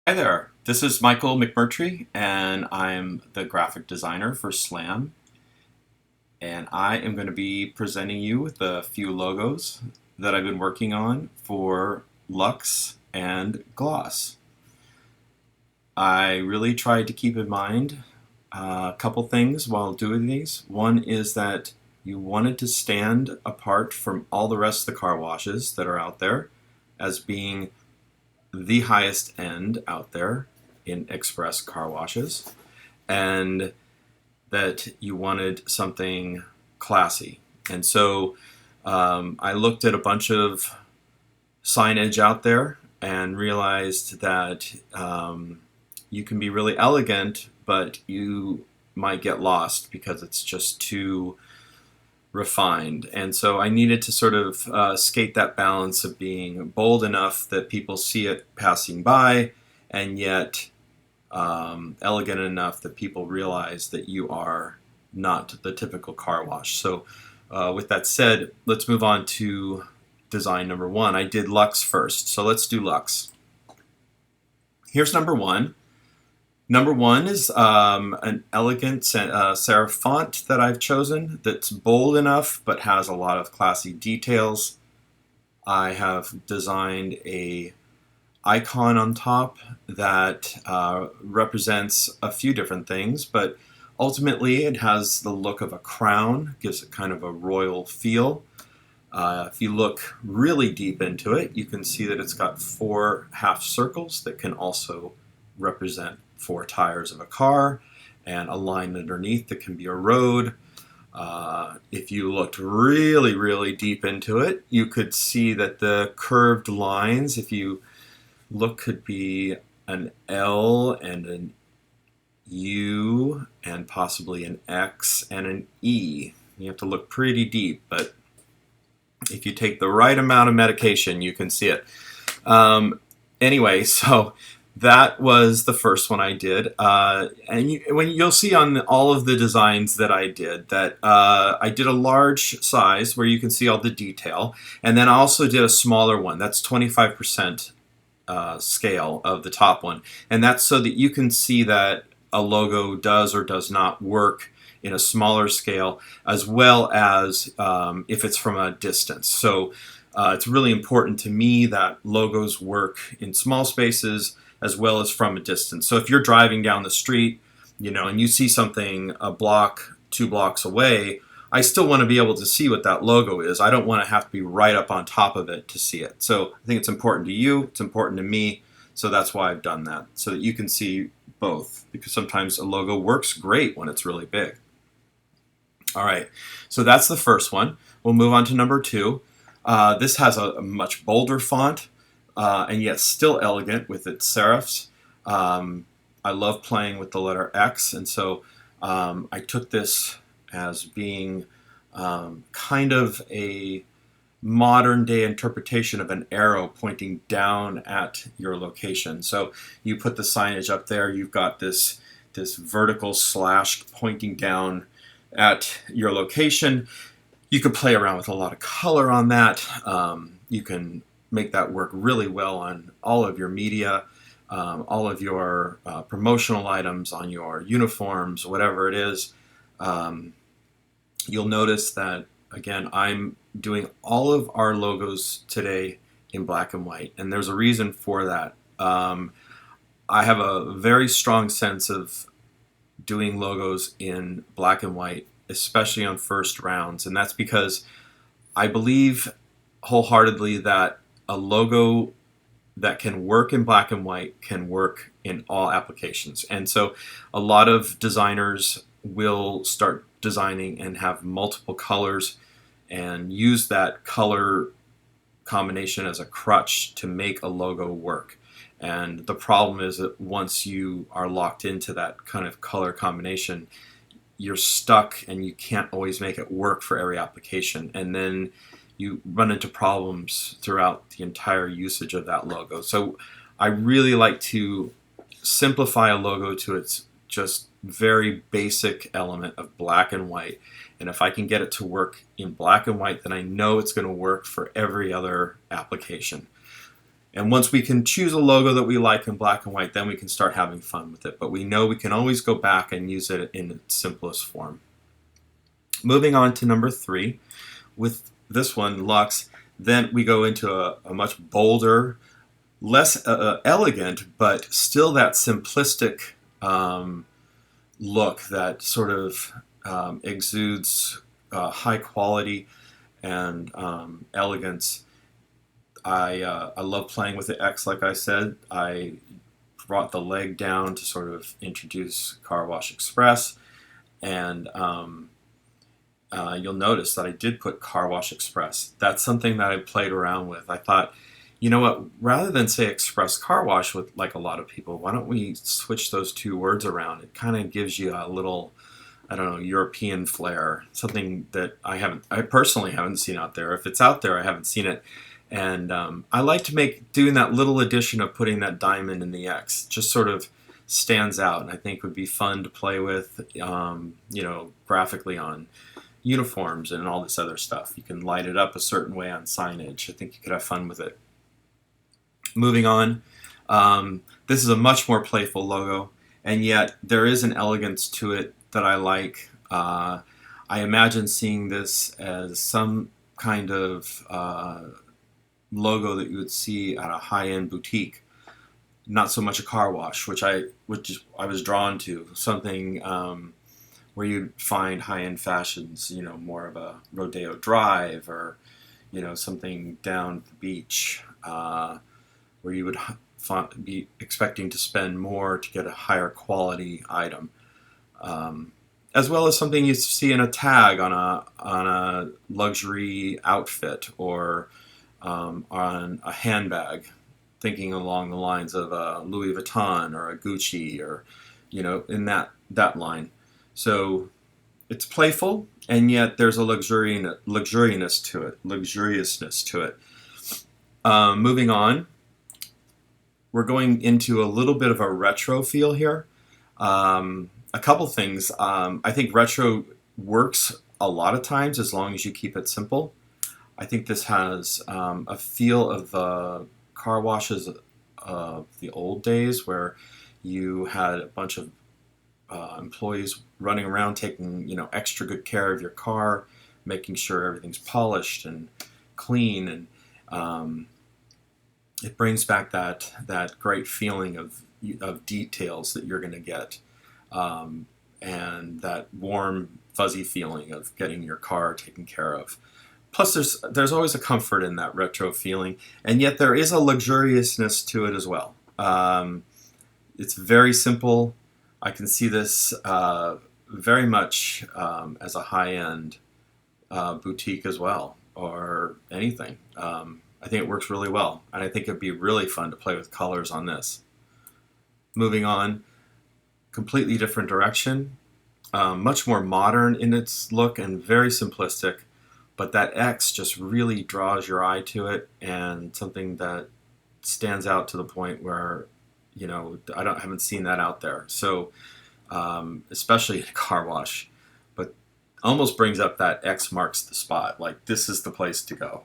Hi there, this is Michael McMurtry, and I'm the graphic designer for Slam. And I am going to be presenting you with a few logos that I've been working on for Lux and Gloss. I really tried to keep in mind a couple things while doing these. One is that you wanted to stand apart from all the rest of the car washes that are out there as being the highest end out there in express car washes, and that you wanted something classy. And so I looked at a bunch of signage out there and realized that you can be really elegant, but you might get lost because it's just too refined. And so I needed to sort of skate that balance of being bold enough that people see it passing by, and yet elegant enough that people realize that you are not the typical car wash. So with that said, let's move on to design number one. I did Lux first, so let's do Lux. Here's number one. Number one is an elegant serif font that I've chosen that's bold enough but has a lot of classy details. I have designed a icon on top that represents a few different things, but ultimately it has the look of a crown, gives it kind of a royal feel. If you look really deep into it, you can see that it's got 4 half circles that can also represent 4 tires of a car, and a line underneath that can be a road. If you looked really, really deep into it, you could see that the curved lines, if you look, could be an L and an U and possibly an X and an E. You have to look pretty deep, but if you take the right amount of medication, you can see it. Anyway, so that was the first one I did, and you'll see on all of the designs that I did that I did a large size where you can see all the detail, and then I also did a smaller one. That's 25% scale of the top one, and that's so that you can see that a logo does or does not work in a smaller scale, as well as if it's from a distance. So it's really important to me that logos work in small spaces as well as from a distance. So if you're driving down the street, and you see something a block, 2 blocks away, I still want to be able to see what that logo is. I don't want to have to be right up on top of it to see it. So I think it's important to you, it's important to me, so that's why I've done that, so that you can see both, because sometimes a logo works great when it's really big. All right, so that's the first one. We'll move on to number 2. This has a much bolder font, and yet still elegant with its serifs. I love playing with the letter X, and so I took this as being kind of a modern day interpretation of an arrow pointing down at your location. So you put the signage up there, you've got this vertical slash pointing down at your location. You could play around with a lot of color on that. You can make that work really well on all of your media, all of your promotional items, on your uniforms, whatever it is. You'll notice that, again, I'm doing all of our logos today in black and white, and there's a reason for that. I have a very strong sense of doing logos in black and white, especially on first rounds, and that's because I believe wholeheartedly that a logo that can work in black and white can work in all applications. And so a lot of designers will start designing and have multiple colors and use that color combination as a crutch to make a logo work. And the problem is that once you are locked into that kind of color combination, you're stuck and you can't always make it work for every application. And then you run into problems throughout the entire usage of that logo. So I really like to simplify a logo to its just very basic element of black and white. And if I can get it to work in black and white, then I know it's going to work for every other application. And once we can choose a logo that we like in black and white, then we can start having fun with it. But we know we can always go back and use it in its simplest form. Moving on to number 3, with this one, Lux, then we go into a much bolder, less elegant, but still that simplistic look that sort of exudes high quality and elegance. I love playing with the X, like I said. I brought the leg down to sort of introduce Car Wash Express, and you'll notice that I did put Car Wash Express. That's something that I played around with. I thought, you know what, rather than say Express Car Wash with like a lot of people, why don't we switch those two words around? It kind of gives you a little, I don't know, European flair, something that I personally haven't seen out there. If it's out there, I haven't seen it. And I like to doing that little addition of putting that diamond in the X, just sort of stands out, and I think would be fun to play with, graphically on uniforms and all this other stuff. You can light it up a certain way on signage. I think you could have fun with it. Moving on, this is a much more playful logo, and yet there is an elegance to it that I like. I imagine seeing this as some kind of logo that you would see at a high-end boutique, not so much a car wash, which I was drawn to. Something where you'd find high-end fashions, more of a Rodeo Drive, or something down the beach, where you would be expecting to spend more to get a higher quality item, as well as something you see in a tag on a luxury outfit, or on a handbag, thinking along the lines of a Louis Vuitton or a Gucci, or in that line. So it's playful, and yet there's a luxuriousness to it. Moving on, we're going into a little bit of a retro feel here. A couple things. I think retro works a lot of times as long as you keep it simple. I think this has a feel of the car washes of the old days, where you had a bunch of employees running around taking extra good care of your car, making sure everything's polished and clean, and it brings back that great feeling of details that you're going to get, and that warm, fuzzy feeling of getting your car taken care of. Plus, there's always a comfort in that retro feeling, and yet there is a luxuriousness to it as well. It's very simple. I can see this very much as a high-end boutique as well, or anything. I think it works really well, and I think it'd be really fun to play with colors on this. Moving on, completely different direction, much more modern in its look and very simplistic, but that X just really draws your eye to it, and something that stands out to the point where I haven't seen that out there. So especially in a car wash, but almost brings up that X marks the spot. Like, this is the place to go.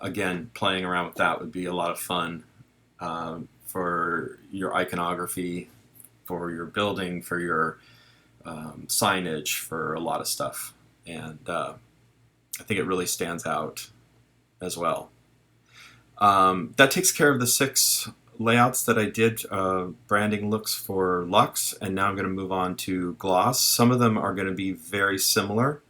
Again, playing around with that would be a lot of fun for your iconography, for your building, for your signage, for a lot of stuff. And I think it really stands out as well. That takes care of the 6 layouts that I did, branding looks for Lux, and now I'm going to move on to Gloss. Some of them are going to be very similar,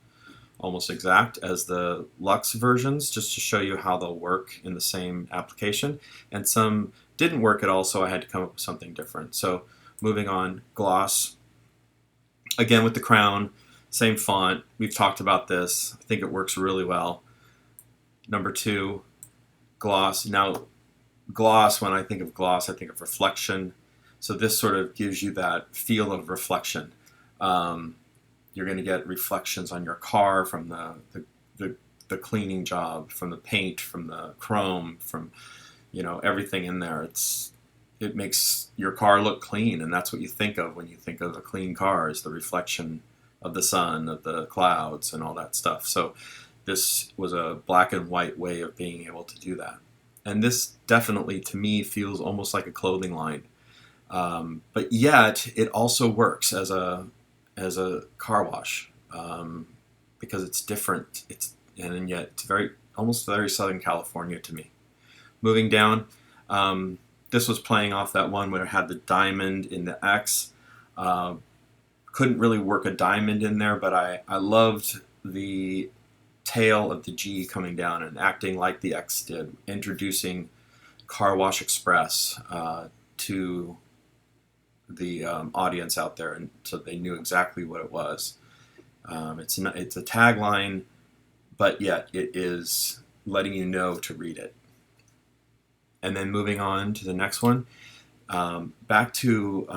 almost exact as the Lux versions, just to show you how they'll work in the same application, and some didn't work at all, so I had to come up with something different. So moving on, Gloss, again with the crown, same font. We've talked about this. I think it works really well. Number 2, Gloss. Now, gloss, when I think of gloss, I think of reflection. So this sort of gives you that feel of reflection. You're going to get reflections on your car from the cleaning job, from the paint, from the chrome, from everything in there. It makes your car look clean, and that's what you think of when you think of a clean car, is the reflection of the sun, of the clouds, and all that stuff. So this was a black and white way of being able to do that. And this definitely, to me, feels almost like a clothing line. But yet, it also works as a car wash because it's different. And yet it's very almost very Southern California to me. Moving down, this was playing off that one where it had the diamond in the X. Uh, couldn't really work a diamond in there, but I loved the tail of the G coming down and acting like the X did, introducing Car Wash Express to the audience out there, and so they knew exactly what it was. It's a tagline, but yet it is letting you know to read it. And then moving on to the next one, back to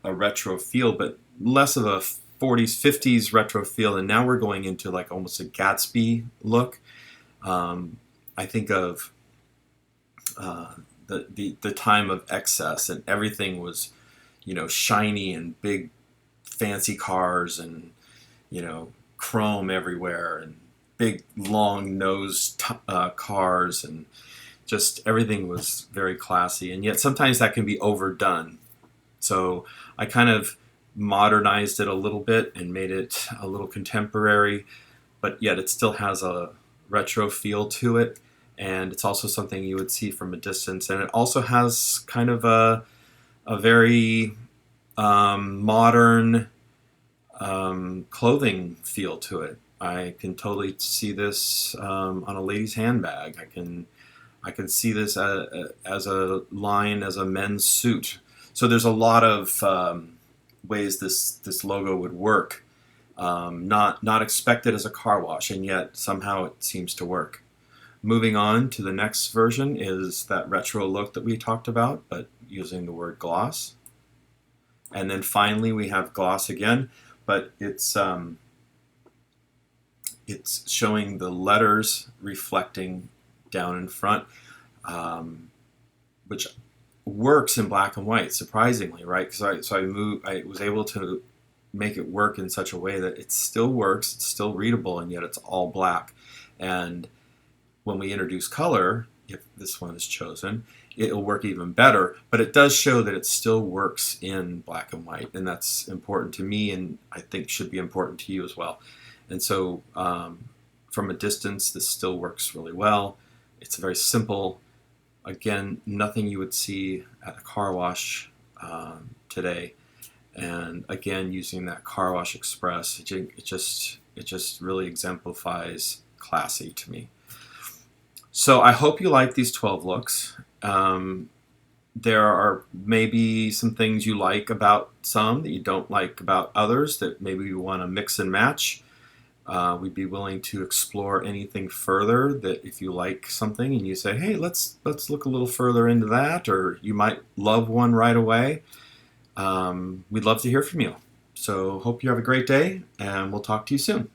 a retro feel, but less of a 40s, 50s retro feel, and now we're going into like almost a Gatsby look. I think of the time of excess, and everything was, shiny and big, fancy cars, and chrome everywhere, and big long nose cars, and just everything was very classy. And yet sometimes that can be overdone. So I kind of modernized it a little bit and made it a little contemporary, but yet it still has a retro feel to it. And it's also something you would see from a distance. And it also has kind of a very modern clothing feel to it. I can totally see this on a lady's handbag. I can see this as a line as a men's suit. So there's a lot of ways this logo would work. Not expected as a car wash, and yet somehow it seems to work. Moving on to the next version is that retro look that we talked about, but using the word gloss. And then finally we have gloss again, but it's showing the letters reflecting down in front, which works in black and white, surprisingly, right? Because I was able to make it work in such a way that it still works, it's still readable, and yet it's all black. And when we introduce color, if this one is chosen, it'll work even better, but it does show that it still works in black and white, and that's important to me, and I think should be important to you as well. And so from a distance, this still works really well. It's very simple. Again, nothing you would see at a car wash today. And again, using that Car Wash Express, it just really exemplifies classy to me. So I hope you like these 12 looks. There are maybe some things you like about some that you don't like about others that maybe you want to mix and match. We'd be willing to explore anything further that if you like something and you say, hey, let's look a little further into that, or you might love one right away. We'd love to hear from you. So hope you have a great day, and we'll talk to you soon.